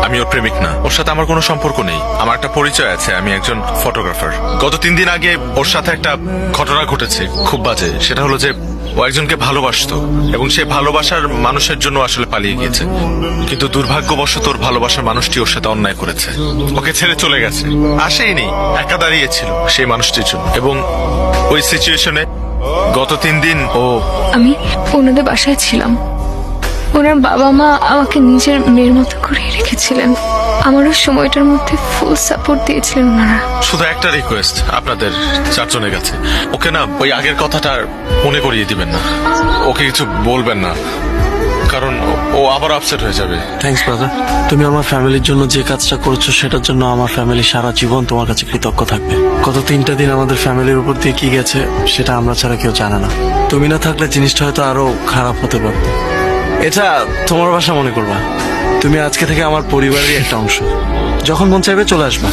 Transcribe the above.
আমি ওর প্রেমিক না, ওর সাথে আমার কোনো সম্পর্ক নেই। আমার একটা পরিচয় আছে, আমি একজন ফটোগ্রাফার। গত 3 দিন আগে ওর সাথে একটা ঘটনা ঘটেছে, খুব বাজে। সেটা হলো যে ও একজনকে ভালোবাসতো এবং সে ভালোবাসার মানুষের জন্য আসলে পালিয়ে গিয়েছে, কিন্তু দুর্ভাগ্যবশত ওর ভালোবাসার মানুষটি ওর সাথে অন্যায় করেছে, ওকে ছেড়ে চলে গেছে। আসেইনি, একা দাঁড়িয়েছিল সেই মানুষটির জন্য। এবং ওই সিচুয়েশনে গত 3 দিন ও আমি ওনাদের বাসায় ছিলাম। ওনার বাবা মা আমাকে নিজের মেয়ের মতো করে রেখেছিলেন। আমারও সময়টার মধ্যে ফুল সাপোর্ট দিয়েছিলেন ওনারা। শুধু একটা রিকোয়েস্ট আপনাদের 4 জনের কাছে, ওকে না ওই আগের কথাটা মনে করিয়ে দিবেন না, ওকে কিছু বলবেন না, কারণ ও আবার আপসেট হয়ে যাবে। থ্যাঙ্কস ব্রাদার, তুমি আমার ফ্যামিলির জন্য যে কাজটা করেছো সেটার জন্য আমার ফ্যামিলি সারা জীবন তোমার কাছে কৃতজ্ঞ থাকবে। গত 3টা দিন আমাদের ফ্যামিলির উপর দিয়ে কি গেছে সেটা আমরা ছাড়া কেউ জানে না। তুমি না থাকলে জিনিসটা হয়তো আরো খারাপ হতে পারত। এটা তোমার বাসা মনে করবা, তুমি আজকে থেকে আমার পরিবারেরই একটা অংশ। যখন মন চাইবে চলে আসবা।